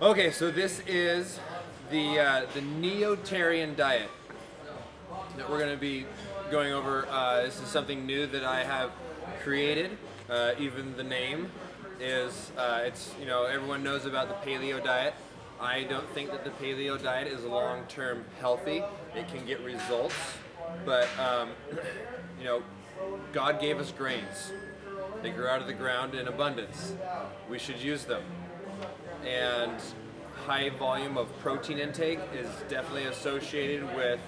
Okay, so this is the Neo-tarian diet that we're going to be going over. This is something new that I have created. Even the name is everyone knows about the paleo diet. I don't think that the paleo diet is long-term healthy. It can get results, but God gave us grains. They grew out of the ground in abundance. We should use them. And high volume of protein intake is definitely associated with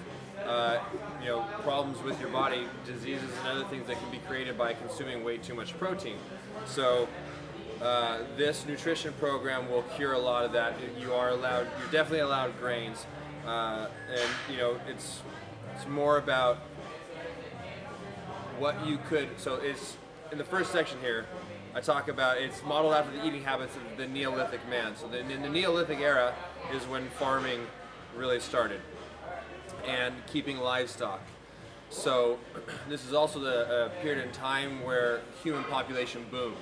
problems with your body, diseases and other things that can be created by consuming way too much protein. So this nutrition program will cure a lot of that. You're definitely allowed grains, and it's more about what you could. So it's in the first section here. I talk about it's modeled after the eating habits of the Neolithic man. So in the Neolithic era is when farming really started and keeping livestock. So this is also the period in time where human population boomed.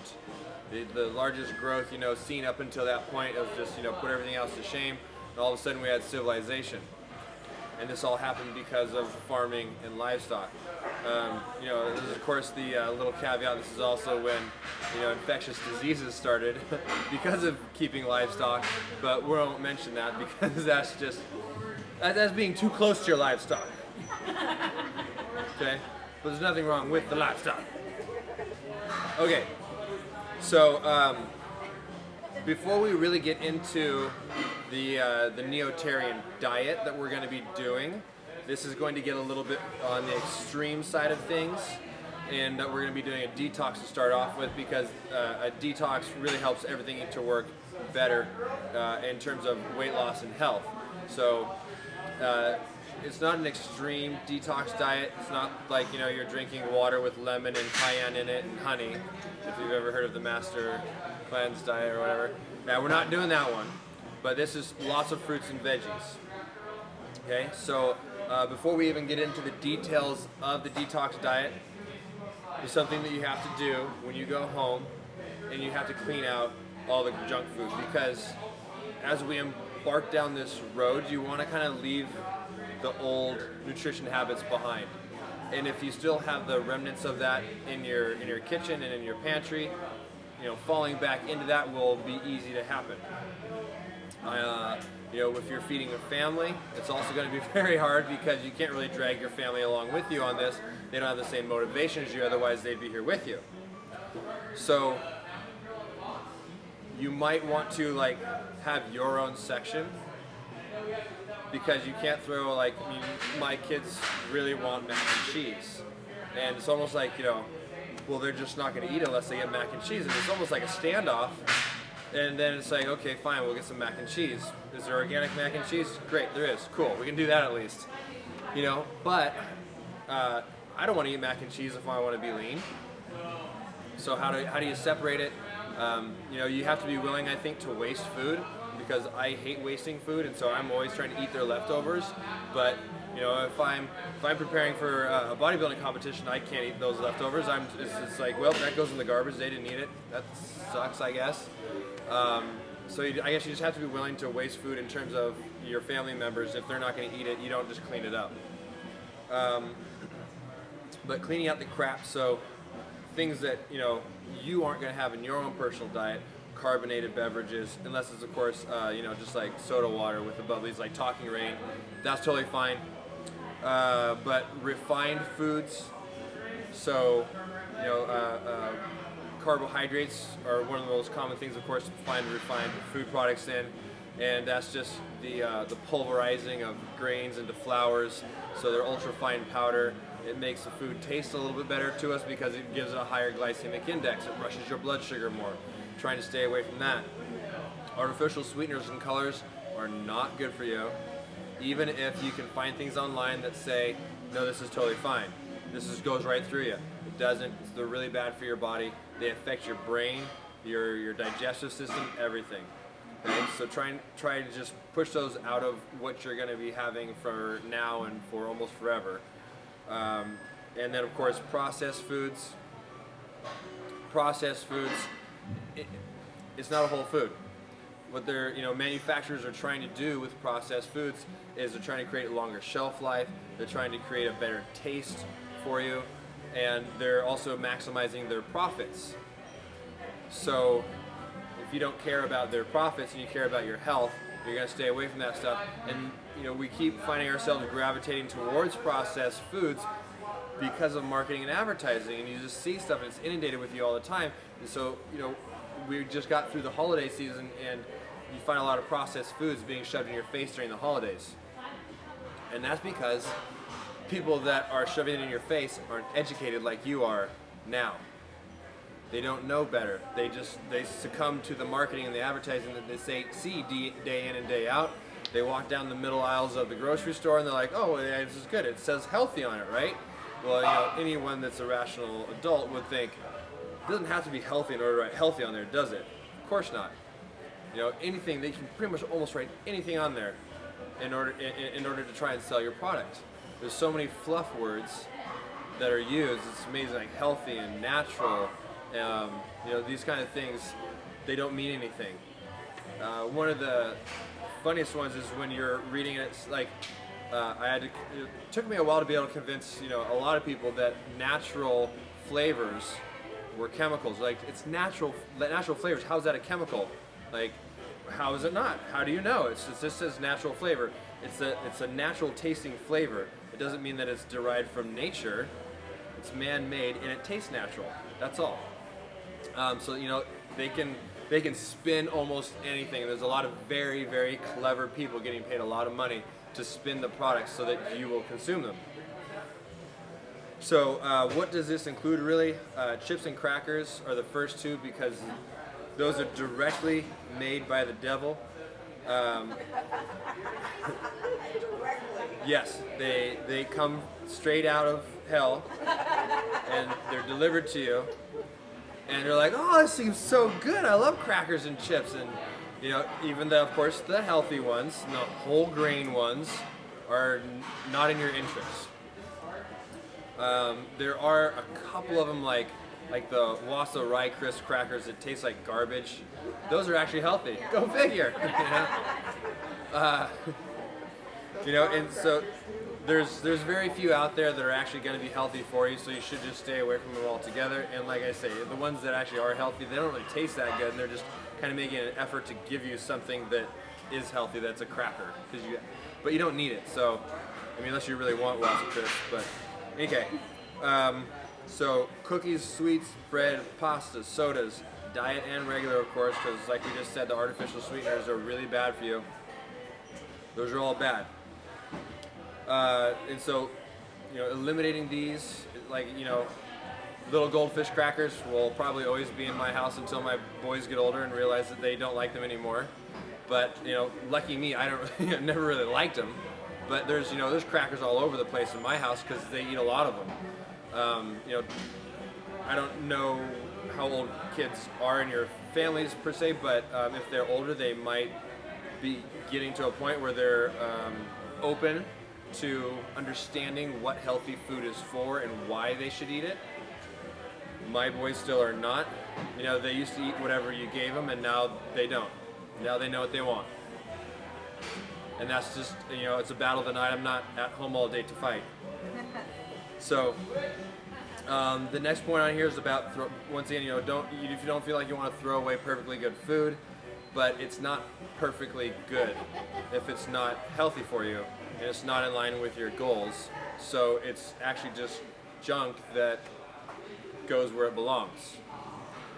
The largest growth seen up until that point was just put everything else to shame, and all of a sudden we had civilization. And this all happened because of farming and livestock. This is of course the little caveat. This is also when infectious diseases started because of keeping livestock. But we won't mention that because that's being too close to your livestock. Okay, but there's nothing wrong with the livestock. Okay, so before we really get into the Neo-tarian diet that we're going to be doing, this is going to get a little bit on the extreme side of things, and we're going to be doing a detox to start off with, because a detox really helps everything to work better in terms of weight loss and health. So it's not an extreme detox diet. It's not like you're drinking water with lemon and cayenne in it and honey, if you've ever heard of the Master Cleanse diet or whatever. Now we're not doing that one, but this is lots of fruits and veggies. Okay, so before we even get into the details of the detox diet, there's something that you have to do when you go home, and you have to clean out all the junk food, because as we embark down this road, you want to kind of leave the old nutrition habits behind. And if you still have the remnants of that in your kitchen and in your pantry, falling back into that will be easy to happen. If you're feeding a family, it's also going to be very hard, because you can't really drag your family along with you on this. They don't have the same motivation as you, otherwise they'd be here with you. So you might want to have your own section, because you can't throw my kids really want mac and cheese, and it's almost like well, they're just not going to eat unless they get mac and cheese, and it's almost like a standoff. And then it's like, okay, fine, we'll get some mac and cheese. Is there organic mac and cheese? Great, there is. Cool, we can do that at least. But I don't want to eat mac and cheese if I want to be lean. So how do you separate it? You have to be willing, I think, to waste food, because I hate wasting food, and so I'm always trying to eat their leftovers. But if I'm preparing for a bodybuilding competition, I can't eat those leftovers. It's like, well, that goes in the garbage. They didn't eat it. That sucks, I guess. So I guess you just have to be willing to waste food in terms of your family members. If they're not going to eat it, you don't just clean it up. But cleaning out the crap, so things that you aren't going to have in your own personal diet, carbonated beverages, unless it's of course just like soda water with the bubblies, like Talking Rain, that's totally fine. But refined foods, so carbohydrates are one of the most common things, of course, to find refined food products in, and that's just the pulverizing of grains into flours, so they're ultra fine powder. It makes the food taste a little bit better to us because it gives it a higher glycemic index. It rushes your blood sugar more. Trying to stay away from that. Artificial sweeteners and colors are not good for you, even if you can find things online that say, no, this is totally fine. This goes right through you. It doesn't. They're really bad for your body. They affect your brain, your digestive system, everything. Okay? So try to just push those out of what you're going to be having for now and for almost forever. And then of course processed foods. It's not a whole food. what their manufacturers are trying to do with processed foods is they're trying to create a longer shelf life. They're trying to create a better taste for you, and they're also maximizing their profits. So if you don't care about their profits and you care about your health, you're going to stay away from that stuff. And we keep finding ourselves gravitating towards processed foods because of marketing and advertising, and you just see stuff and it's inundated with you all the time. And so we just got through the holiday season, and you find a lot of processed foods being shoved in your face during the holidays. And that's because people that are shoving it in your face aren't educated like you are now. They don't know better. They succumb to the marketing and the advertising that they see day in and day out. They walk down the middle aisles of the grocery store and they're like, oh, yeah, this is good. It says healthy on it, right? Well, anyone that's a rational adult would think, it doesn't have to be healthy in order to write healthy on there, does it? Of course not. Anything, they can pretty much almost write anything on there in order to try and sell your product. There's so many fluff words that are used. It's amazing, like healthy and natural. These kind of things, they don't mean anything. One of the funniest ones is when you're reading it, it's like, it took me a while to be able to convince a lot of people that natural flavors were chemicals. Like, it's natural flavors. How's that a chemical? Like, how is it not? How do you know? It just says natural flavor. It's a natural tasting flavor. It doesn't mean that it's derived from nature. It's man-made and it tastes natural. That's all. So they can spin almost anything. There's a lot of very, very clever people getting paid a lot of money to spin the products so that you will consume them. So what does this include really? Chips and crackers are the first two because those are directly made by the devil. Yes, they come straight out of hell and they're delivered to you. And you're like, oh, this seems so good. I love crackers and chips. And even of course, the healthy ones, the whole grain ones, are not in your interest. There are a couple of them like the Wassa Rye Crisp crackers that taste like garbage. Those are actually healthy. Go figure. And so there's very few out there that are actually going to be healthy for you, so you should just stay away from them altogether. And like I say, the ones that actually are healthy, they don't really taste that good, and they're just kind of making an effort to give you something that is healthy, that's a cracker. But you don't need it, so, unless you really want Wassa Crisp, but, okay. So, cookies, sweets, bread, pastas, sodas, diet and regular, of course, because like we just said, the artificial sweeteners are really bad for you. Those are all bad. And so, eliminating these, like, little goldfish crackers will probably always be in my house until my boys get older and realize that they don't like them anymore. But, lucky me, I never really liked them. But there's crackers all over the place in my house because they eat a lot of them. I don't know how old kids are in your families per se, but if they're older, they might be getting to a point where they're open to understanding what healthy food is for and why they should eat it. My boys still are not. They used to eat whatever you gave them, and now they don't. Now they know what they want. And that's just, it's a battle of the night. I'm not at home all day to fight. So, the next point on here is about, once again, if you don't feel like you want to throw away perfectly good food, but it's not perfectly good if it's not healthy for you and it's not in line with your goals. So it's actually just junk that goes where it belongs.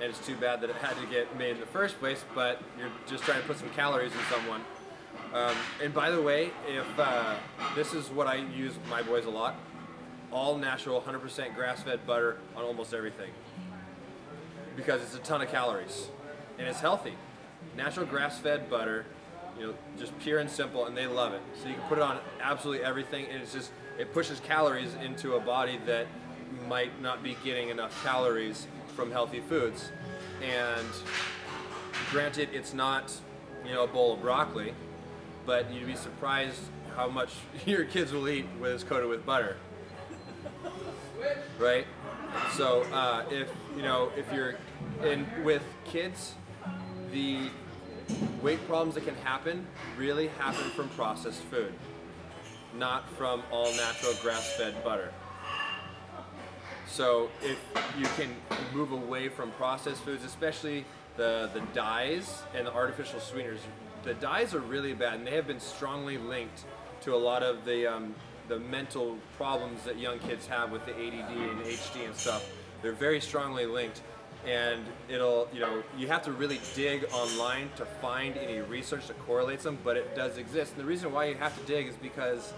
And it's too bad that it had to get made in the first place, but you're just trying to put some calories in someone. And by the way, if this is what I use with my boys a lot, all natural, 100% grass-fed butter on almost everything. Because it's a ton of calories. And it's healthy. Natural grass-fed butter, just pure and simple, and they love it. So you can put it on absolutely everything, and it pushes calories into a body that might not be getting enough calories from healthy foods. And granted, it's not, a bowl of broccoli, but you'd be surprised how much your kids will eat when it's coated with butter. Right? So if you're in with kids, the weight problems that can happen really happen from processed food, not from all natural grass-fed butter. So if you can move away from processed foods, especially the dyes and the artificial sweeteners, the dyes are really bad, and they have been strongly linked to a lot of the mental problems that young kids have with the ADD and HD and stuff. They're very strongly linked, and you have to really dig online to find any research that correlates them, but it does exist. And the reason why you have to dig is because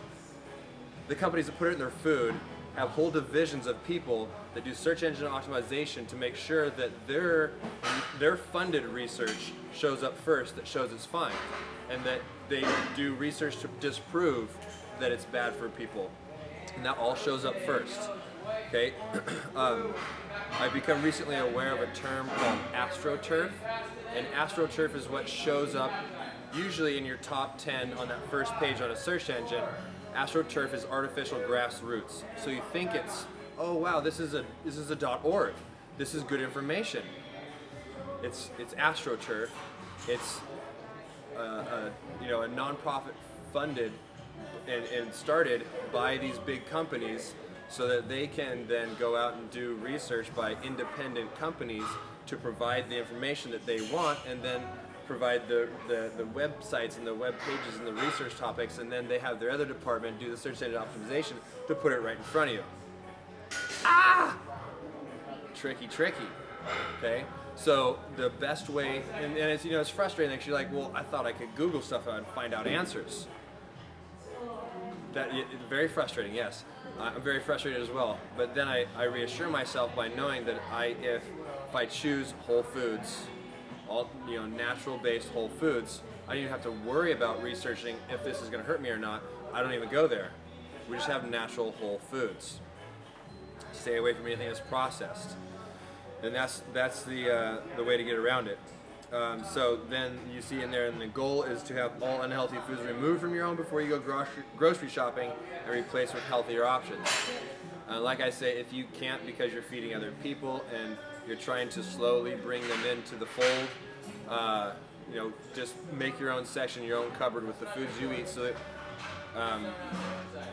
the companies that put it in their food have whole divisions of people that do search engine optimization to make sure that their funded research shows up first, that shows it's fine, and that they do research to disprove that it's bad for people, and that all shows up first. Okay, I've become recently aware of a term called AstroTurf, and AstroTurf is what shows up usually in your top 10 on that first page on a search engine. AstroTurf is artificial grass roots. So you think it's, oh wow, this is a .org. This is good information. It's AstroTurf. It's a nonprofit funded and started by these big companies so that they can then go out and do research by independent companies to provide the information that they want, and then provide the websites and the web pages and the research topics, and then they have their other department do the search engine optimization to put it right in front of you. Ah! Tricky. Okay? So the best way, and it's, it's frustrating because you're like, well, I thought I could Google stuff and find out answers. It's very frustrating, yes. I'm very frustrated as well. But then I reassure myself by knowing that if I choose whole foods, all natural-based whole foods, I don't even have to worry about researching if this is going to hurt me or not. I don't even go there. We just have natural whole foods. Stay away from anything that's processed, and that's the way to get around it. So then you see in there, and the goal is to have all unhealthy foods removed from your home before you go grocery shopping and replaced with healthier options. Like I say, if you can't because you're feeding other people and you're trying to slowly bring them into the fold, just make your own section, your own cupboard with the foods you eat. So that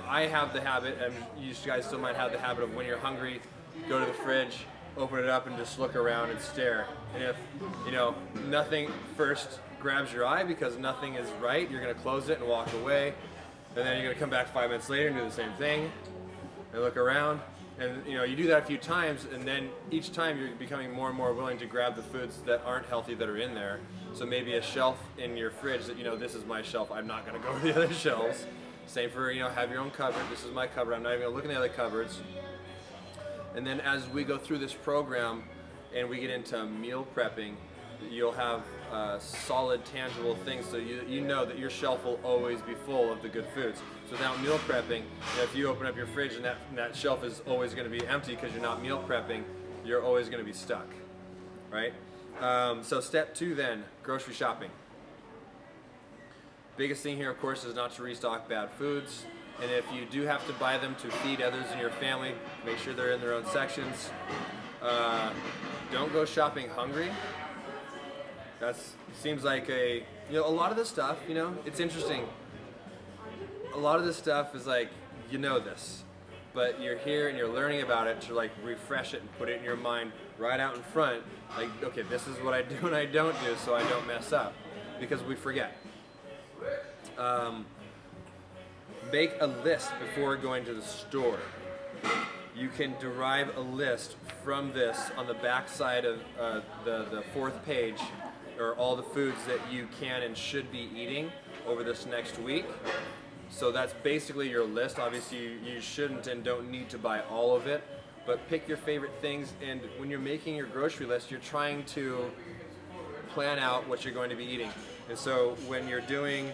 I have the habit, and you guys still might have the habit of when you're hungry, go to the fridge, open it up, and just look around and stare. And if nothing first grabs your eye because nothing is right, you're going to close it and walk away, and then you're going to come back 5 minutes later and do the same thing and look around. And you do that a few times, and then each time you're becoming more and more willing to grab the foods that aren't healthy that are in there. So maybe a shelf in your fridge that this is my shelf, I'm not going to go to the other shelves. Same for have your own cupboard. This is my cupboard, I'm not even going to look in the other cupboards. And then as we go through this program and we get into meal prepping, you'll have solid, tangible things, so you know that your shelf will always be full of the good foods. So without meal prepping, if you open up your fridge and that shelf is always going to be empty because you're not meal prepping, you're always going to be stuck, right? So step 2 then, grocery shopping. Biggest thing here, of course, is not to restock bad foods. And if you do have to buy them to feed others in your family, make sure they're in their own sections. Don't go shopping hungry. That seems like a lot of this stuff, it's interesting. A lot of this stuff is like, this, but you're here and you're learning about it to like refresh it and put it in your mind right out in front. Like, okay, this is what I do and I don't do, so I don't mess up, because we forget. Make a list before going to the store. You can derive a list from this on the back side of the 4th page, or all the foods that you can and should be eating over this next week. So that's basically your list. Obviously you shouldn't and don't need to buy all of it, but pick your favorite things, and when you're making your grocery list, you're trying to plan out what you're going to be eating. And so when you're doing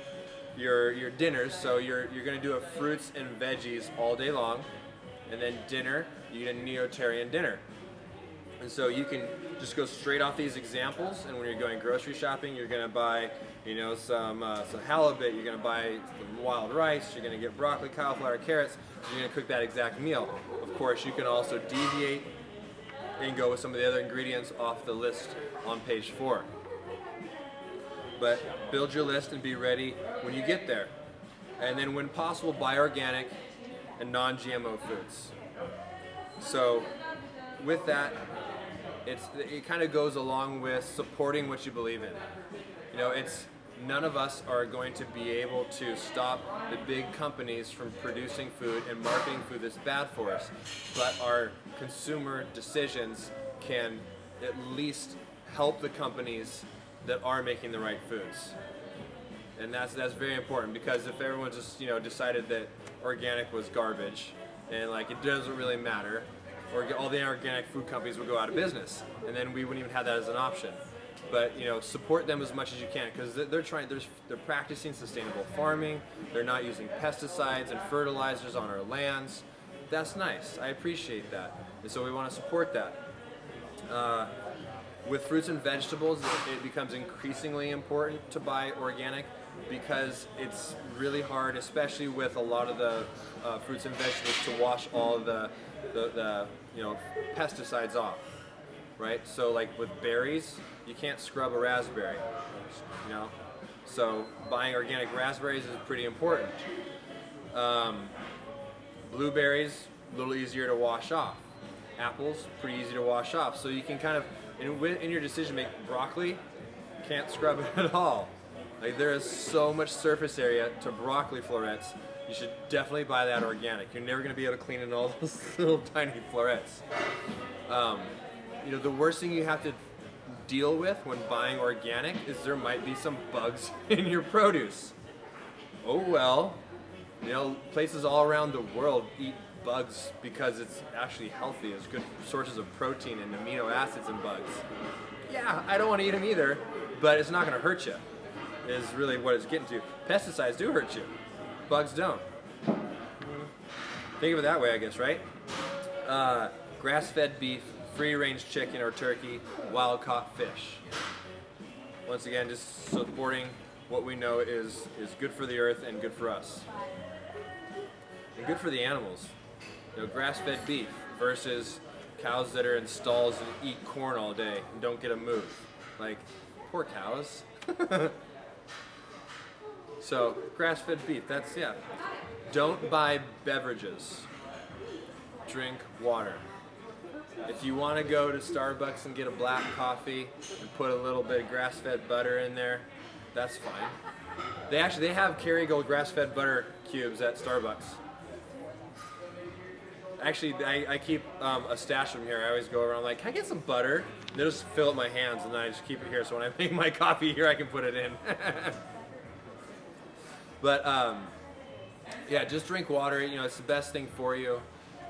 your dinners, so you're going to do a fruits and veggies all day long, and then dinner, you eat a Neo-tarian dinner. And so you can just go straight off these examples, and when you're going grocery shopping, you're going to buy some halibut, you're going to buy some wild rice, you're going to get broccoli, cauliflower, carrots, you're going to cook that exact meal. Of course, you can also deviate and go with some of the other ingredients off the list on page 4. but build your list and be ready when you get there. And then when possible, buy organic and non-GMO foods. So with that, it kind of goes along with supporting what you believe in. You know, none of us are going to be able to stop the big companies from producing food and marketing food that's bad for us, but our consumer decisions can at least help the companies that are making the right foods. And that's very important, because if everyone just, you know, decided that organic was garbage and like it doesn't really matter, or all the organic food companies would go out of business, and then we wouldn't even have that as an option. But you know, support them as much as you can, because they're practicing sustainable farming. They're not using pesticides and fertilizers on our lands. That's nice. I appreciate that, and so we want to support that. With fruits and vegetables, it becomes increasingly important to buy organic, because it's really hard, especially with a lot of the fruits and vegetables, to wash all of the you know, pesticides off, right? So like with berries, you can't scrub a raspberry, you know? So buying organic raspberries is pretty important. Blueberries, a little easier to wash off. Apples, pretty easy to wash off. So you can kind of, in your decision make, broccoli, can't scrub it at all. Like, there is so much surface area to broccoli florets. You should definitely buy that organic. You're never going to be able to clean in all those little tiny florets. You know, the worst thing you have to deal with when buying organic is there might be some bugs in your produce. Oh well, you know, places all around the world eat bugs because it's actually healthy. It's good sources of protein and amino acids in bugs. Yeah, I don't want to eat them either, but it's not going to hurt you, is really what it's getting to. Pesticides do hurt you. Bugs don't. Think of it that way, I guess, right? Grass-fed beef, free-range chicken or turkey, wild-caught fish. Once again, just supporting what we know is good for the earth and good for us. And good for the animals. You know, grass-fed beef versus cows that are in stalls and eat corn all day and don't get a move. Like, poor cows. So, grass-fed beef, that's, yeah. Don't buy beverages. Drink water. If you want to go to Starbucks and get a black coffee and put a little bit of grass-fed butter in there, that's fine. They have Kerrygold grass-fed butter cubes at Starbucks. Actually, I keep a stash of them here. I always go around like, can I get some butter? And they'll just fill up my hands, and then I just keep it here, so when I make my coffee here, I can put it in. But yeah, just drink water. You know, it's the best thing for you.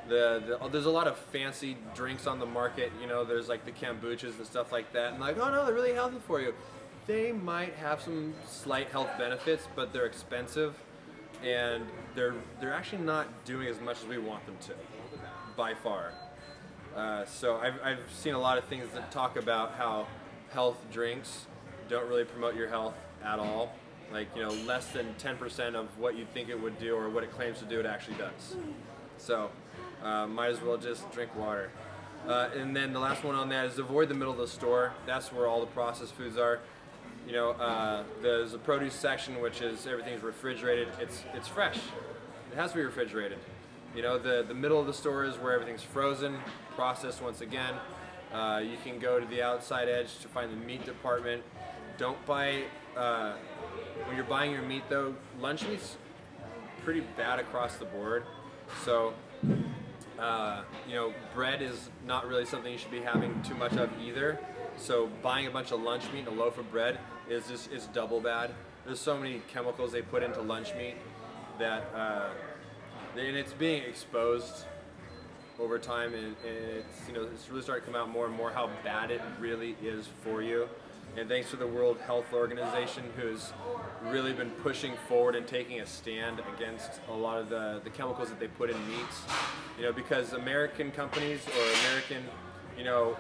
There's a lot of fancy drinks on the market. You know, there's like the kombuchas and stuff like that, and like, oh no, they're really healthy for you. They might have some slight health benefits, but they're expensive, and they're actually not doing as much as we want them to, by far. So I've seen a lot of things that talk about how health drinks don't really promote your health at all. Like, you know, less than 10% of what you think it would do or what it claims to do, it actually does. So might as well just drink water. And then the last one on that is avoid the middle of the store. That's where all the processed foods are. You know, there's a produce section, which is everything's refrigerated. It's fresh. It has to be refrigerated. You know, the middle of the store is where everything's frozen, processed once again. You can go to the outside edge to find the meat department. Don't buy, when you're buying your meat though, lunch meat's pretty bad across the board. So, you know, bread is not really something you should be having too much of either. So buying a bunch of lunch meat and a loaf of bread is double bad. There's so many chemicals they put into lunch meat that, and it's being exposed over time, and it's, you know, it's really starting to come out more and more how bad it really is for you. And thanks to the World Health Organization, who's really been pushing forward and taking a stand against a lot of the chemicals that they put in meats. You know, because American companies or American, you know,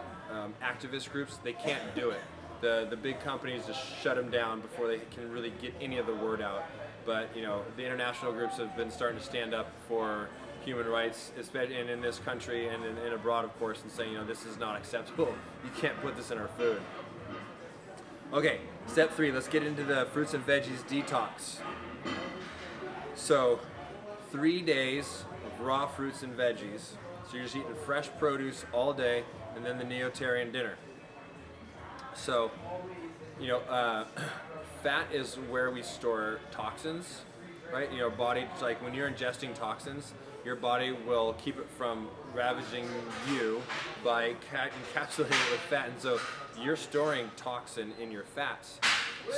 activist groups, they can't do it. The big companies just shut them down before they can really get any of the word out. But, you know, the international groups have been starting to stand up for human rights, especially in this country and abroad, of course, and saying, you know, this is not acceptable. You can't put this in our food. Okay, step 3, let's get into the fruits and veggies detox. So 3 days of raw fruits and veggies. So you're just eating fresh produce all day, and then the Neo-tarian dinner. So, you know, fat is where we store toxins, right? You know, body, like when you're ingesting toxins, your body will keep it from ravaging you by encapsulating it with fat, and so you're storing toxin in your fats.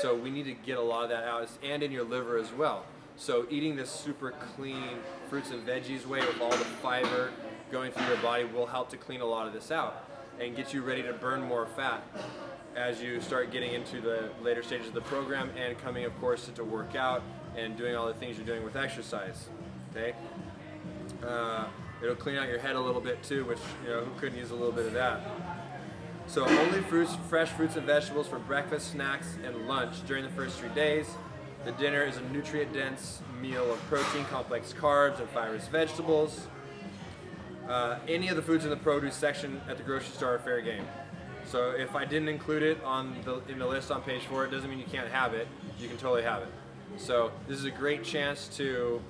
So we need to get a lot of that out, and in your liver as well. So eating this super clean fruits and veggies way with all the fiber going through your body will help to clean a lot of this out and get you ready to burn more fat as you start getting into the later stages of the program and coming, of course, to work out and doing all the things you're doing with exercise. Okay. It'll clean out your head a little bit too, which, you know, who couldn't use a little bit of that? So only fresh fruits and vegetables for breakfast, snacks, and lunch during the first 3 days. The dinner is a nutrient-dense meal of protein, complex carbs, and fibrous vegetables. Any of the foods in the produce section at the grocery store are fair game. So if I didn't include it in the list on page 4, it doesn't mean you can't have it. You can totally have it. So this is a great chance to,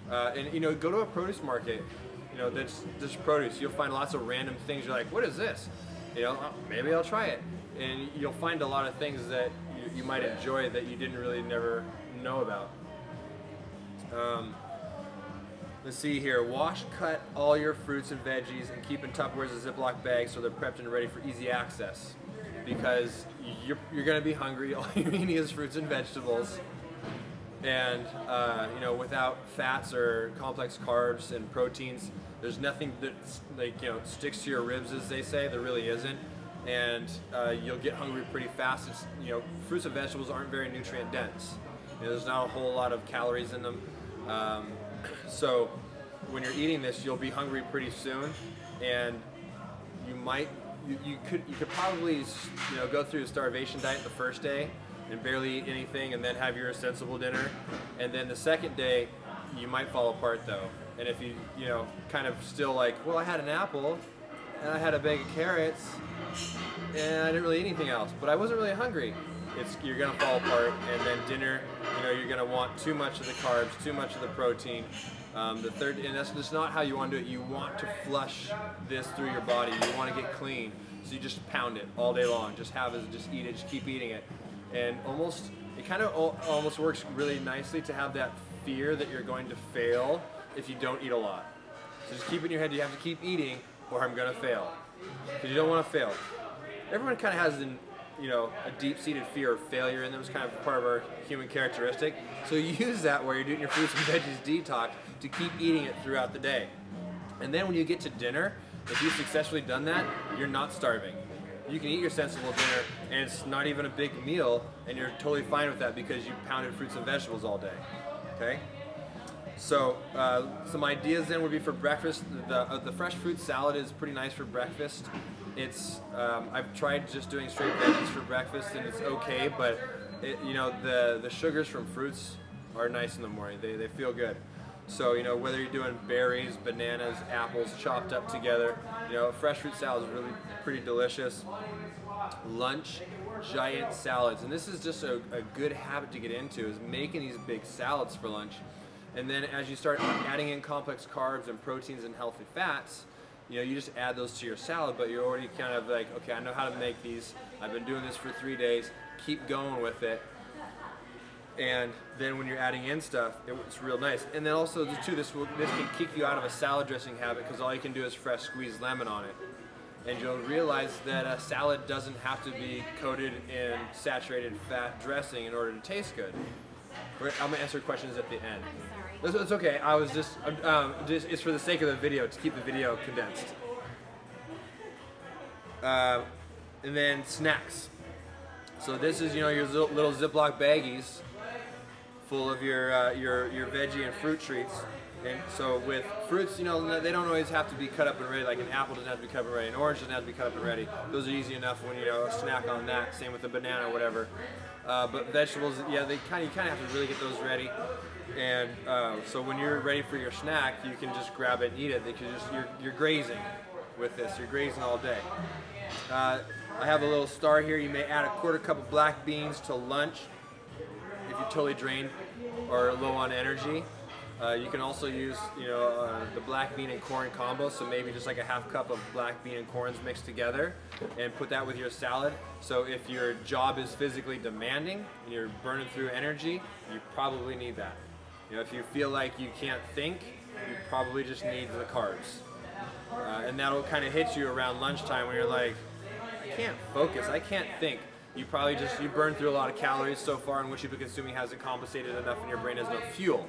and you know, go to a produce market. You know, that's produce. You'll find lots of random things. You're like, what is this? You know, oh, maybe I'll try it. And you'll find a lot of things that you might enjoy that you didn't really never know about. Let's see here. Wash, cut all your fruits and veggies and keep in Tupperwares and Ziploc bags so they're prepped and ready for easy access. Because you're going to be hungry. All you're eating is fruits and vegetables. And you know, without fats or complex carbs and proteins, there's nothing that, like, you know, sticks to your ribs, as they say. There really isn't. And you'll get hungry pretty fast. It's, you know, fruits and vegetables aren't very nutrient dense. You know, there's not a whole lot of calories in them. So when you're eating this, you'll be hungry pretty soon, and you could probably, you know, go through a starvation diet the first day and barely eat anything, and then have your sensible dinner, and then the second day you might fall apart though. And if you know, kind of still like, well, I had an apple and I had a bag of carrots and I didn't really eat anything else, but I wasn't really hungry. You're gonna fall apart, and then dinner, you know, you're gonna want too much of the carbs, too much of the protein. The third, and that's just not how you want to do it. You want to flush this through your body. You want to get clean, so you just pound it all day long. Just eat it, just keep eating it, and it kind of almost works really nicely to have that fear that you're going to fail if you don't eat a lot. So just keep it in your head. You have to keep eating, or I'm gonna fail, because you don't want to fail. Everyone kind of has a deep-seated fear of failure, and that was kind of part of our human characteristic. So use that while you're doing your fruits and veggies detox to keep eating it throughout the day. And then when you get to dinner, if you've successfully done that, you're not starving. You can eat your sensible dinner, and it's not even a big meal, and you're totally fine with that because you pounded fruits and vegetables all day. Okay? So some ideas then would be for breakfast. The fresh fruit salad is pretty nice for breakfast. I've tried just doing straight veggies for breakfast, and it's okay, but the sugars from fruits are nice in the morning. They feel good. So, you know, whether you're doing berries, bananas, apples chopped up together, you know, fresh fruit salad is really pretty delicious. Lunch, giant salads, and this is just a good habit to get into, is making these big salads for lunch. And then as you start adding in complex carbs and proteins and healthy fats, you know, you just add those to your salad, but you're already kind of like, okay, I know how to make these. I've been doing this for 3 days. Keep going with it. And then when you're adding in stuff, it's real nice. And then also, too, this can kick you out of a salad dressing habit, because all you can do is fresh squeezed lemon on it. And you'll realize that a salad doesn't have to be coated in saturated fat dressing in order to taste good. I'm going to answer questions at the end. I'm sorry. It's okay. I was just it's for the sake of the video, to keep the video condensed. And then snacks. So this is, you know, your little Ziploc baggies full of your veggie and fruit treats. And so with fruits, you know, they don't always have to be cut up and ready. Like an apple doesn't have to be cut up and ready. An orange doesn't have to be cut up and ready. Those are easy enough when, you know, snack on that. Same with a banana or whatever. But vegetables, yeah, you kind of have to really get those ready. And so when you're ready for your snack, you can just grab it and eat it, because you're grazing with this. You're grazing all day. I have a little star here. You may add a quarter cup of black beans to lunch if you're totally drained or low on energy. You can also use, the black bean and corn combo, so maybe just like a half cup of black bean and corns mixed together and put that with your salad. So if your job is physically demanding and you're burning through energy, you probably need that. If you feel like you can't think, you probably just need the carbs. And that'll kind of hit you around lunchtime when you're like, I can't focus, I can't think. You probably you burn through a lot of calories so far, and what you've been consuming hasn't compensated enough, and your brain has no fuel.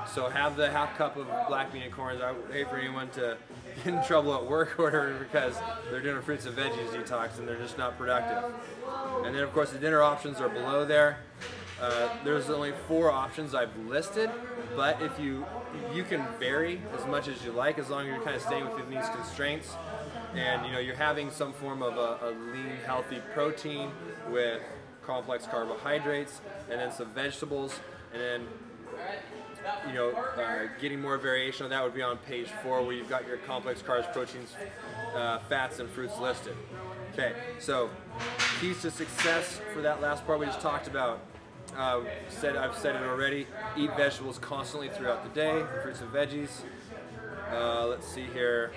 So have the half cup of black bean and corns. I would hate for anyone to get in trouble at work or whatever because they're doing a fruits and veggies detox and they're just not productive. And then of course the dinner options are below there. There's only 4 options I've listed, but if you can vary as much as you like, as long as you're kind of staying within these constraints, and you're having some form of a lean, healthy protein with complex carbohydrates, and then some vegetables, and then getting more variation of that would be on page 4, where you've got your complex carbs, proteins, fats, and fruits listed. Okay, so keys to success for that last part we just talked about. I've said it already. Eat vegetables constantly throughout the day, fruits and veggies. Let's see here.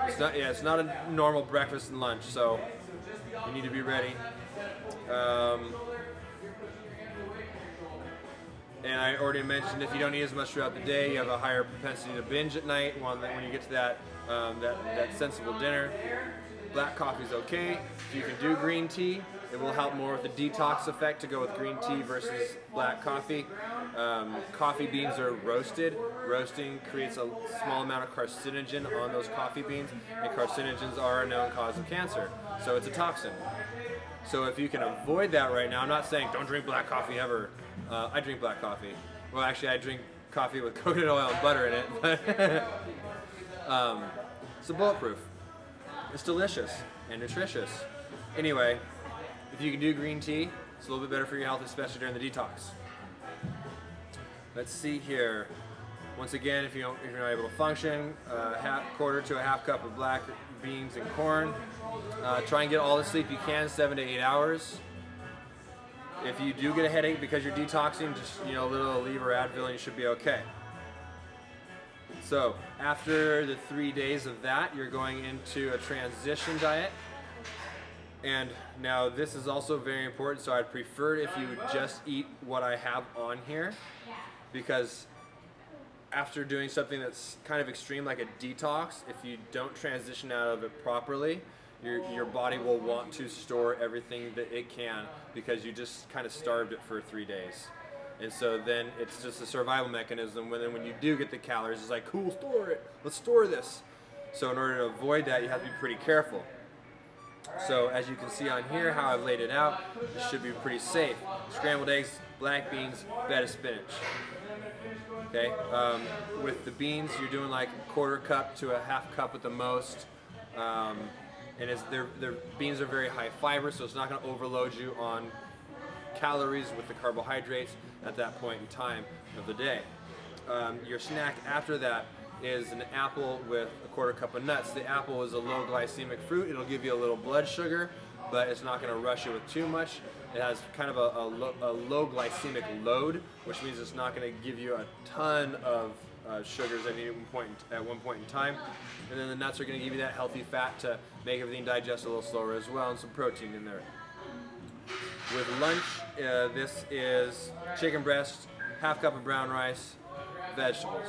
It's not a normal breakfast and lunch, so you need to be ready. And I already mentioned if you don't eat as much throughout the day, you have a higher propensity to binge at night when you get to that sensible dinner. Black coffee is okay. If you can do green tea, it will help more with the detox effect to go with green tea versus black coffee. Coffee beans are roasted. Roasting creates a small amount of carcinogen on those coffee beans, and carcinogens are a known cause of cancer. So it's a toxin. So if you can avoid that right now, I'm not saying don't drink black coffee ever. I drink black coffee. Well, actually, I drink coffee with coconut oil and butter in it. But it's bulletproof. It's delicious and nutritious. Anyway, if you can do green tea, it's a little bit better for your health, especially during the detox. Let's see here. Once again, if you're not able to function, quarter to a half cup of black beans and corn. Try and get all the sleep you can, 7 to 8 hours. If you do get a headache because you're detoxing, just a little Aleve or Advil and you should be okay. So after the 3 days of that, you're going into a transition diet. And now this is also very important, so I'd prefer if you would just eat what I have on here, because after doing something that's kind of extreme like a detox, if you don't transition out of it properly, your body will want to store everything that it can because you just kind of starved it for 3 days. And so then it's just a survival mechanism. When you do get the calories, it's like, cool, store it. Let's store this. So in order to avoid that, you have to be pretty careful. So as you can see on here, how I've laid it out, it should be pretty safe. Scrambled eggs, black beans, bed of spinach. Okay, with the beans, you're doing like a quarter cup to a half cup at the most. And their beans are very high fiber, so it's not going to overload you on calories with the carbohydrates at that point in time of the day. Your snack after that is an apple with a quarter cup of nuts. The apple is a low glycemic fruit. It'll give you a little blood sugar, but it's not going to rush you with too much. It has kind of a low glycemic load, which means it's not going to give you a ton of sugars at one point in time. And then the nuts are going to give you that healthy fat to make everything digest a little slower as well, and some protein in there. With lunch, this is chicken breast, half cup of brown rice, vegetables.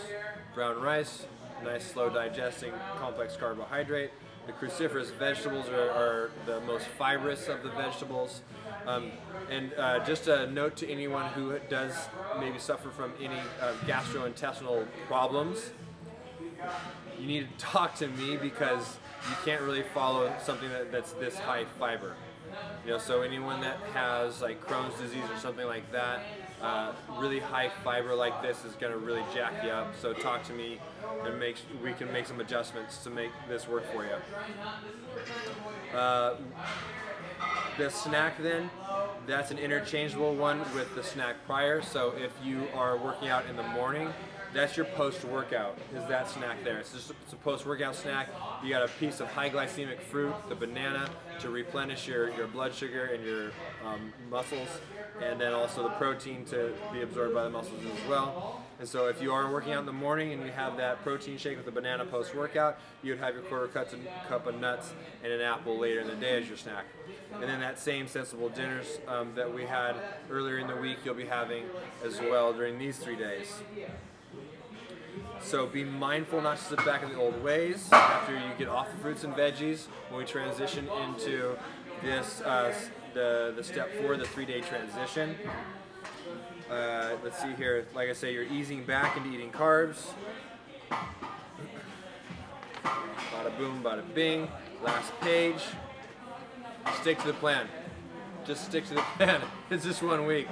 Brown rice, nice slow digesting complex carbohydrate. The cruciferous vegetables are the most fibrous of the vegetables. Just a note to anyone who does maybe suffer from any gastrointestinal problems, you need to talk to me because you can't really follow something that's this high fiber. So anyone that has like Crohn's disease or something like that, really high fiber like this is going to really jack you up. So talk to me and we can make some adjustments to make this work for you. The snack then, that's an interchangeable one with the snack prior. So if you are working out in the morning, That's your post-workout, is that snack there. It's a post-workout snack. You got a piece of high glycemic fruit, the banana, to replenish your blood sugar and your muscles, and then also the protein to be absorbed by the muscles as well. And so if you are working out in the morning and you have that protein shake with the banana post-workout, you would have your quarter cup of nuts and an apple later in the day as your snack. And then that same sensible dinners that we had earlier in the week, you'll be having as well during these 3 days. So be mindful not to slip back in the old ways after you get off the fruits and veggies. When we transition into this, the step 4, the 3-day transition. Let's see here. Like I say, you're easing back into eating carbs. Bada boom, bada bing. Last page. Stick to the plan. Just stick to the plan. It's just 1 week,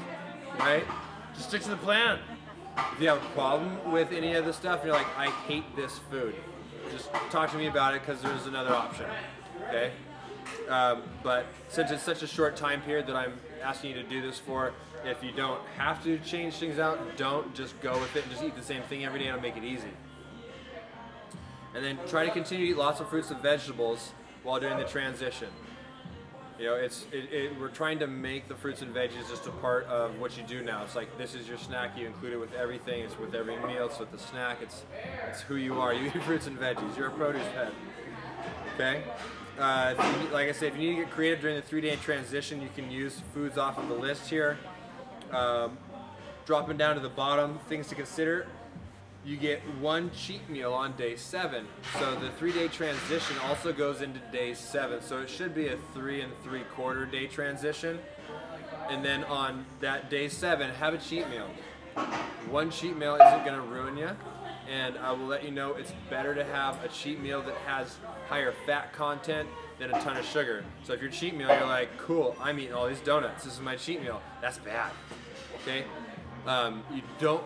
right? Just stick to the plan. If you have a problem with any of this stuff, you're like, I hate this food, just talk to me about it, because there's another option, okay? But since it's such a short time period that I'm asking you to do this for, if you don't have to change things out, don't just go with it and just eat the same thing every day, and it'll make it easy. And then try to continue to eat lots of fruits and vegetables while doing the transition. You know, we're trying to make the fruits and veggies just a part of what you do now. It's like, this is your snack, you include it with everything, it's with every meal, it's with the snack, it's who you are. You eat fruits and veggies, you're a produce head. Okay? Like I said, if you need to get creative during the 3-day transition, you can use foods off of the list here. Dropping down to the bottom, things to consider. You get 1 cheat meal on day 7. So the 3-day transition also goes into day 7. So it should be a 3 3/4 day transition. And then on that day 7, have a cheat meal. 1 cheat meal isn't going to ruin you. And I will let you know, it's better to have a cheat meal that has higher fat content than a ton of sugar. So if your cheat meal, you're like, cool, I'm eating all these donuts, this is my cheat meal. That's bad, okay? You don't,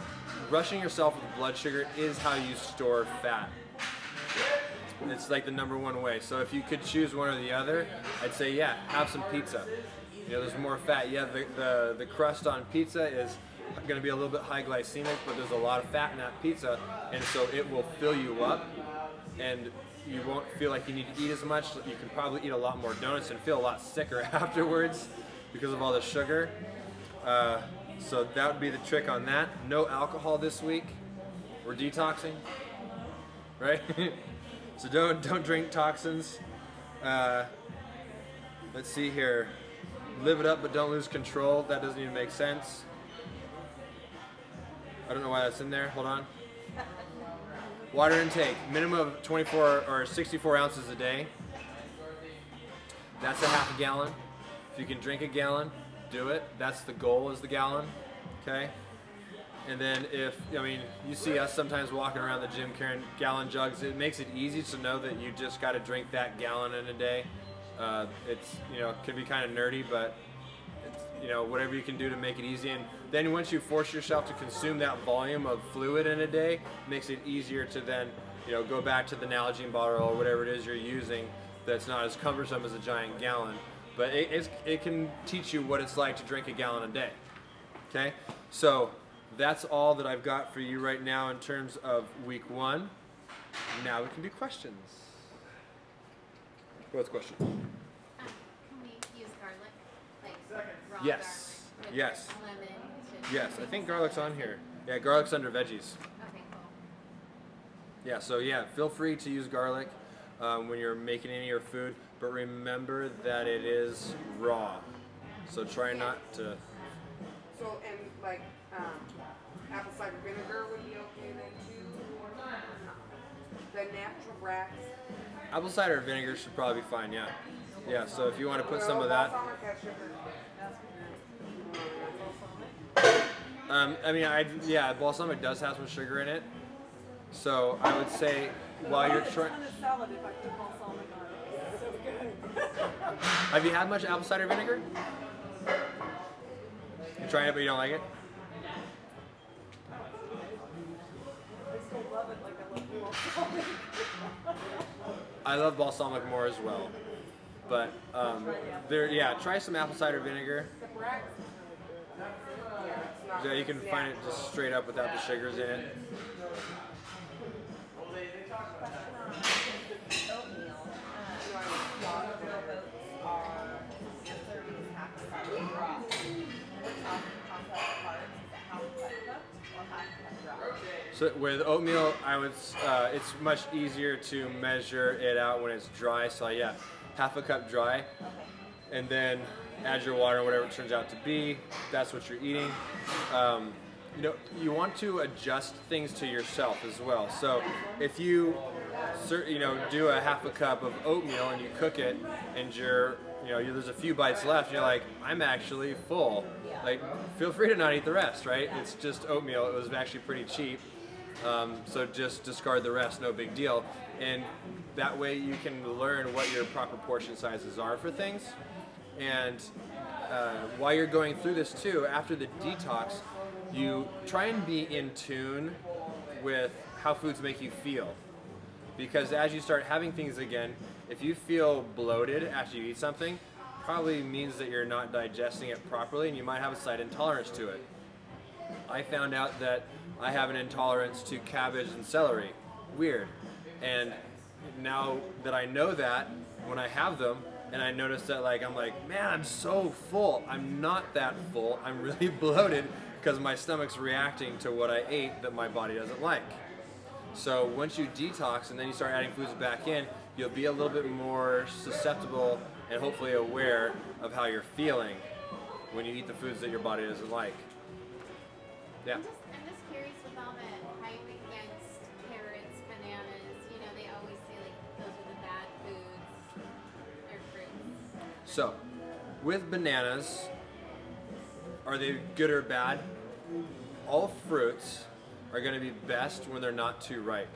rushing yourself with blood sugar is how you store fat. It's like the #1 way. So if you could choose one or the other, I'd say, yeah, have some pizza. You know, there's more fat. Yeah, the crust on pizza is going to be a little bit high glycemic, but there's a lot of fat in that pizza, and so it will fill you up, and you won't feel like you need to eat as much. You can probably eat a lot more donuts and feel a lot sicker afterwards because of all the sugar. So that would be the trick on that. No alcohol this week. We're detoxing, right? So don't drink toxins. Let's see here. Live it up, but don't lose control. That doesn't even make sense. I don't know why that's in there. Hold on. Water intake, minimum of 24 or 64 ounces a day. That's a half a gallon. If you can drink a gallon, do it. That's the goal, is the gallon, okay? And then you see us sometimes walking around the gym carrying gallon jugs. It makes it easy to know that you just got to drink that gallon in a day. It's, could be kind of nerdy, but it's, whatever you can do to make it easy. And then once you force yourself to consume that volume of fluid in a day, it makes it easier to then, go back to the Nalgene bottle or whatever it is you're using that's not as cumbersome as a giant gallon. But it can teach you what it's like to drink a gallon a day. Okay? So that's all that I've got for you right now in terms of week 1. Now we can do questions. What's the question? Can we use garlic? Like raw Yes. garlic? Yes. Lemon? Yes, I think garlic's on here. Yeah, garlic's under veggies. Okay, cool. Yeah, so yeah, feel free to use garlic when you're making any of your food, but remember that it is raw. So try not to... So, and like apple cider vinegar would be okay then too? Or not? The natural racks? Apple cider vinegar should probably be fine, yeah. Yeah, so if you want to put some of that... Balsamic has sugar. Yeah, balsamic does have some sugar in it. So I would say while you're trying... Have you had much apple cider vinegar? You tried it but you don't like it? I love balsamic more as well. But try some apple cider vinegar. Yeah, it's not Yeah, you can find it just straight up without the sugars in it. Oatmeal. Oats are serving half a cup of raw. We're talking complex carbs. Is it half a cup cooked or half a cup raw? So with oatmeal, it's much easier to measure it out when it's dry. So yeah, half a cup dry, Okay. and then add your water, whatever it turns out to be. That's what you're eating. You want to adjust things to yourself as well. So if you do a half a cup of oatmeal and you cook it, and there's a few bites left, and you're like, I'm actually full. Like, feel free to not eat the rest, right? It's just oatmeal. It was actually pretty cheap. So just discard the rest, no big deal. And that way you can learn what your proper portion sizes are for things. And while you're going through this too, after the detox, you try and be in tune with how foods make you feel. Because as you start having things again, if you feel bloated after you eat something, probably means that you're not digesting it properly and you might have a slight intolerance to it. I found out that I have an intolerance to cabbage and celery. Weird. And now that I know that, when I have them, and I notice that I'm like, man, I'm so full. I'm not that full. I'm really bloated because my stomach's reacting to what I ate that my body doesn't like. So once you detox and then you start adding foods back in, you'll be a little bit more susceptible and hopefully aware of how you're feeling when you eat the foods that your body doesn't like. Yeah. I'm just curious with all the hype against carrots, bananas. They always say those are the bad foods or fruits. So, with bananas, are they good or bad? All fruits are going to be best when they're not too ripe.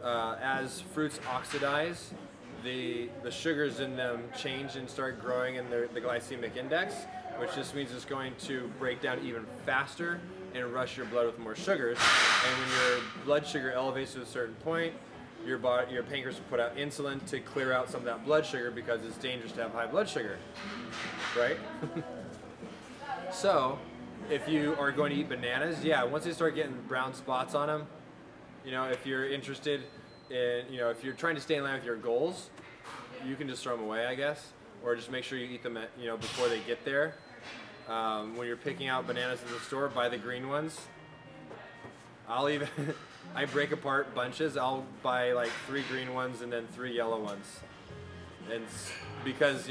As fruits oxidize, the sugars in them change and start growing in the glycemic index, which just means it's going to break down even faster and rush your blood with more sugars. And when your blood sugar elevates to a certain point, your pancreas will put out insulin to clear out some of that blood sugar because it's dangerous to have high blood sugar, right? So, if you are going to eat bananas, once they start getting brown spots on them, if you're interested in, if you're trying to stay in line with your goals, you can just throw them away, I guess, or just make sure you eat them before they get there. When you're picking out bananas in the store, buy the green ones. I break apart bunches. I'll buy 3 green ones and then 3 yellow ones. And because,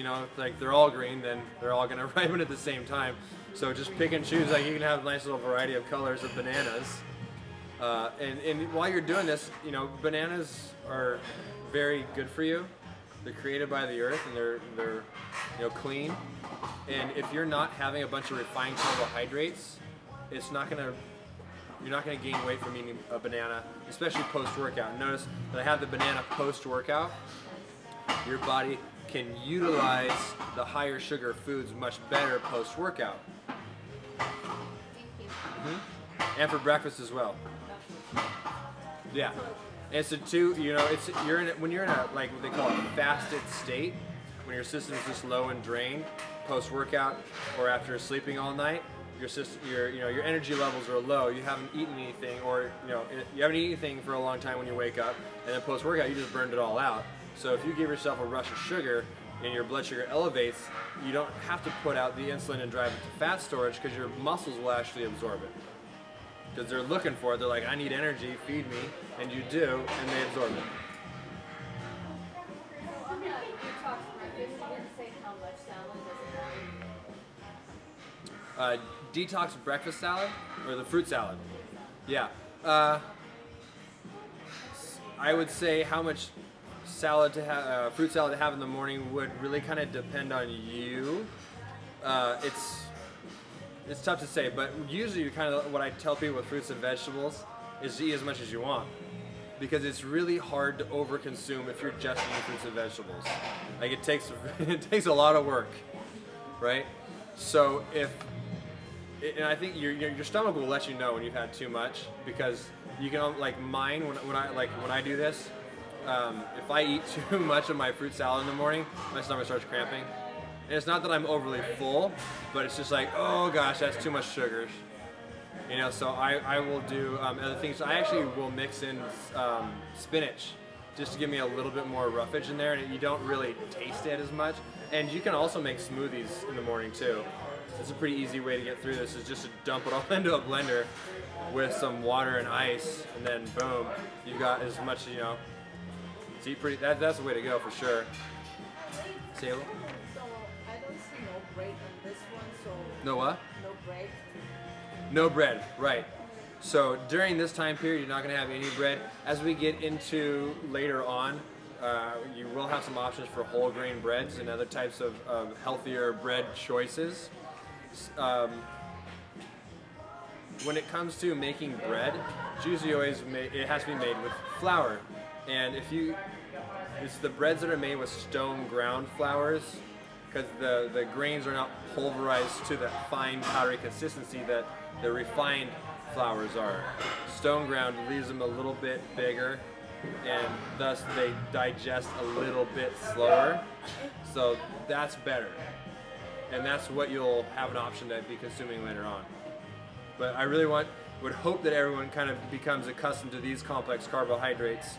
they're all green, then they're all going to ripen at the same time. So just pick and choose. You can have a nice little variety of colors of bananas. And while you're doing this, bananas are very good for you. They're created by the earth and they're clean. And if you're not having a bunch of refined carbohydrates, you're not gonna gain weight from eating a banana, especially post-workout. Notice that I have the banana post-workout. Your body can utilize the higher sugar foods much better post-workout. Thank you. Mm-hmm. And for breakfast as well. Yeah. And so too, when you're in a what they call a fasted state, when your system's just low and drained, post-workout or after sleeping all night, your energy levels are low. You haven't eaten anything, or you haven't eaten anything for a long time when you wake up, and then post-workout you just burned it all out. So if you give yourself a rush of sugar and your blood sugar elevates, you don't have to put out the insulin and drive it to fat storage because your muscles will actually absorb it. Because they're looking for it. They're like, I need energy, feed me, and you do, and they absorb it. On the detox breakfast, you didn't say how much salad does it have? Detox breakfast salad, or the fruit salad? Yeah. I would say how much salad to have, fruit salad to have in the morning would really kind of depend on you. It's tough to say, but usually kind of what I tell people with fruits and vegetables is to eat as much as you want, because it's really hard to overconsume if you're just eating fruits and vegetables. It takes a lot of work, right? So and I think your stomach will let you know when you've had too much, because you can mine when I do this. If I eat too much of my fruit salad in the morning, my stomach starts cramping, And it's not that I'm overly full, but it's just like, oh gosh, that's too much sugars. You know, so I will do other things. I actually will mix in spinach just to give me a little bit more roughage in there, and you don't really taste it as much. And you can also make smoothies in the morning too. It's a pretty easy way to get through this, is just to dump it all into a blender with some water and ice, and then boom, you've got as much, you know. It's that's the way to go for sure. Sable? So I don't see no bread on this one, so No what? no bread. No bread, right. So during this time period, you're not going to have any bread. As we get into later on, you will have some options for whole grain breads and other types of healthier bread choices. When it comes to making bread, it's usually it has to be made with flour. And it's the breads that are made with stone ground flours, because the grains are not pulverized to the fine powdery consistency that the refined flours are. Stone ground leaves them a little bit bigger, and thus they digest a little bit slower. So that's better. And that's what you'll have an option to be consuming later on. But I really would hope that everyone kind of becomes accustomed to these complex carbohydrates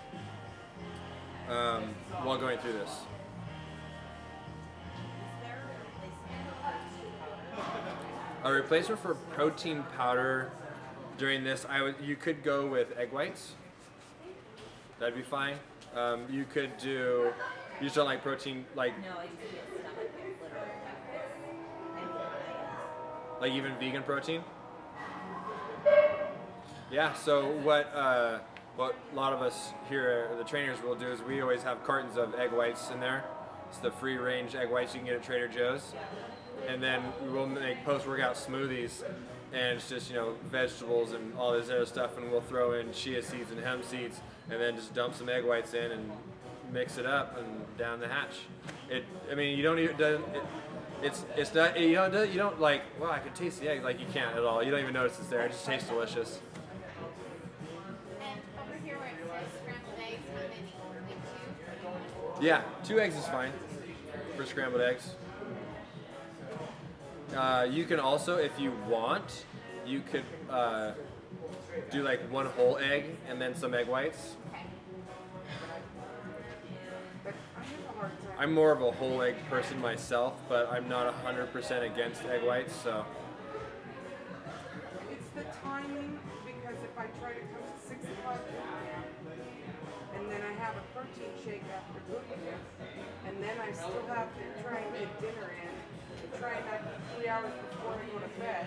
while going through this. A replacement for protein powder during this, you could go with egg whites. That'd be fine. You could do. You just don't like protein, like. No, I just feel stomach ache, literally. Like even vegan protein. Yeah. So what a lot of us here, the trainers, will do is we always have cartons of egg whites in there. It's the free range egg whites you can get at Trader Joe's. And then we'll make post-workout smoothies, and it's just, you know, vegetables and all this other stuff, and we'll throw in chia seeds and hemp seeds, and then just dump some egg whites in and mix it up and down the hatch. I mean, you don't even, it's not, you don't like, wow, I can taste the egg, like you can't at all. You don't even notice it's there. It just tastes delicious. And over here where it says scrambled eggs, how many? Like 2? Yeah, 2 eggs is fine for scrambled eggs. You can also, if you want, you could do like 1 whole egg and then some egg whites. Okay. But I have a hard time. I'm more of a whole egg person myself, but I'm not 100% against egg whites, so. It's the timing, because if I try to come at 6 o'clock and then I have a protein shake after boot camp, and then I still have to try and get dinner in, and try and not eat 3 hours before I go to bed,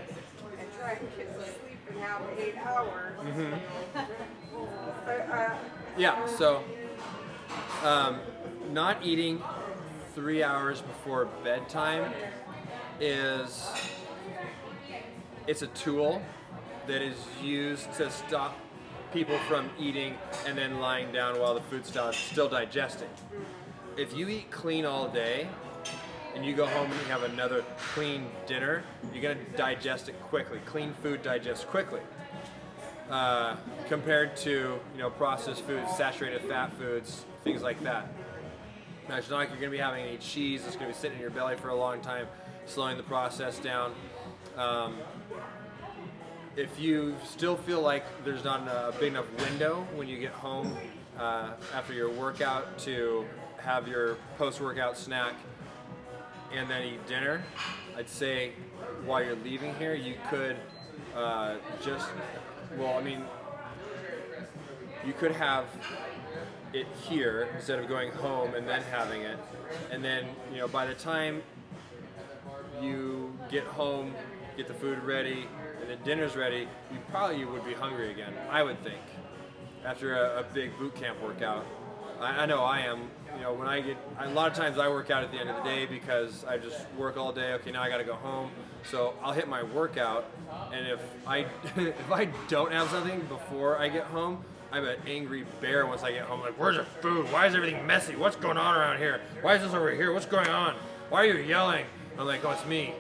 and try and get to sleep and have 8 hours. Yeah, so not eating 3 hours before bedtime it's a tool that is used to stop people from eating and then lying down while the food's still digesting. If you eat clean all day and you go home and you have another clean dinner, you're going to digest it quickly. Clean food digests quickly. Compared to, you know, processed foods, saturated fat foods, things like that. Now, it's not like you're going to be having any cheese that's going to be sitting in your belly for a long time, slowing the process down. If you still feel like there's not a big enough window when you get home after your workout to have your post-workout snack and then eat dinner, I'd say while you're leaving here, you could you could have it here instead of going home and then having it. And then, you know, by the time you get home, get the food ready, and then dinner's ready, you would be hungry again, I would think, after a big boot camp workout. I know I am. You know, a lot of times I work out at the end of the day because I just work all day. Okay, now I got to go home. So I'll hit my workout, and if I don't have something before I get home, I'm an angry bear once I get home. Like, where's the food? Why is everything messy? What's going on around here? Why is this over here? What's going on? Why are you yelling? I'm like, oh, it's me.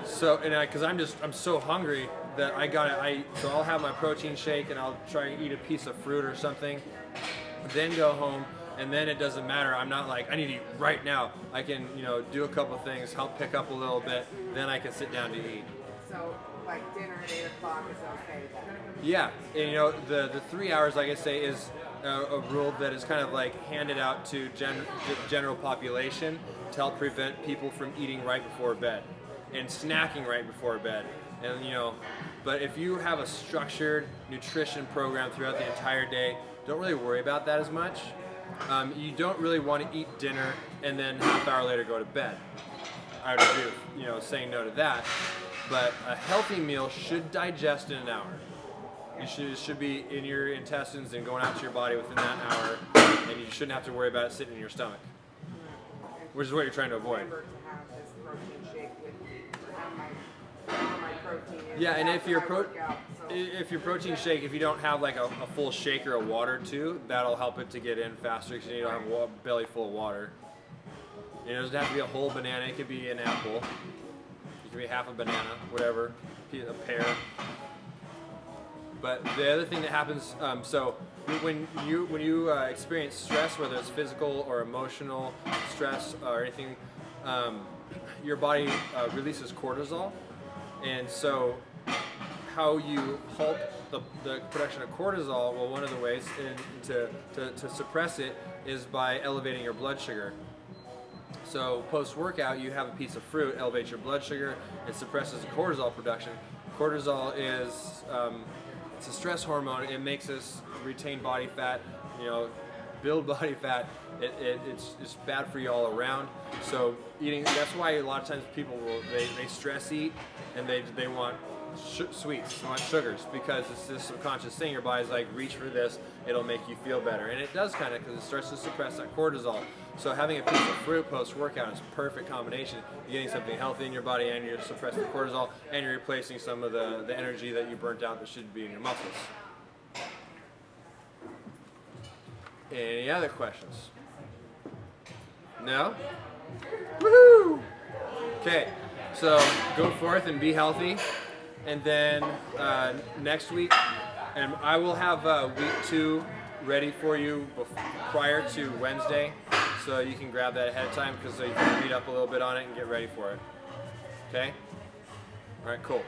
So, because I'm so hungry that so I'll have my protein shake and I'll try and eat a piece of fruit or something, then go home, and then it doesn't matter. I'm not like, I need to eat right now. I can, you know, do a couple things, help pick up a little bit, then I can sit down to eat. So, like dinner at 8 o'clock is okay then? Yeah, and you know, the 3 hours, like I say, is a rule that is kind of like handed out to the general population to help prevent people from eating right before bed and snacking right before bed. And you know, but if you have a structured nutrition program throughout the entire day, don't really worry about that as much. You don't really want to eat dinner and then half hour later go to bed. I would agree with, you know, saying no to that. But a healthy meal should digest in an hour. It should be in your intestines and going out to your body within that hour, and you shouldn't have to worry about it sitting in your stomach, which is what you're trying to avoid. Remember to have this protein shake with me, or have my protein in. Yeah, and if your your protein shake, if you don't have like a full shaker of water too, that'll help it to get in faster because you don't have a belly full of water. You know, it doesn't have to be a whole banana. It could be an apple. It could be half a banana, whatever, a pear. But the other thing that happens, so when you experience stress, whether it's physical or emotional stress or anything, your body releases cortisol, and so how you halt the production of cortisol, well, one of the ways to suppress it is by elevating your blood sugar. So post-workout, you have a piece of fruit, elevates your blood sugar, it suppresses cortisol production. Cortisol is it's a stress hormone. It makes us retain body fat, you know, build body fat. It's bad for you all around. So eating, that's why a lot of times people they stress eat and they want sweets, they want sugars, because it's this subconscious thing. Your body's like, reach for this, it'll make you feel better, and it does kind of, because it starts to suppress that cortisol. So having a piece of fruit post-workout is a perfect combination. You're getting something healthy in your body, and you're suppressing cortisol, and you're replacing some of the energy that you burnt out that should be in your muscles. Any other questions? No? Woohoo! Okay, so go forth and be healthy. And then next week, and I will have week 2 ready for you prior to Wednesday, so you can grab that ahead of time, because you can read up a little bit on it and get ready for it. Okay? All right, cool.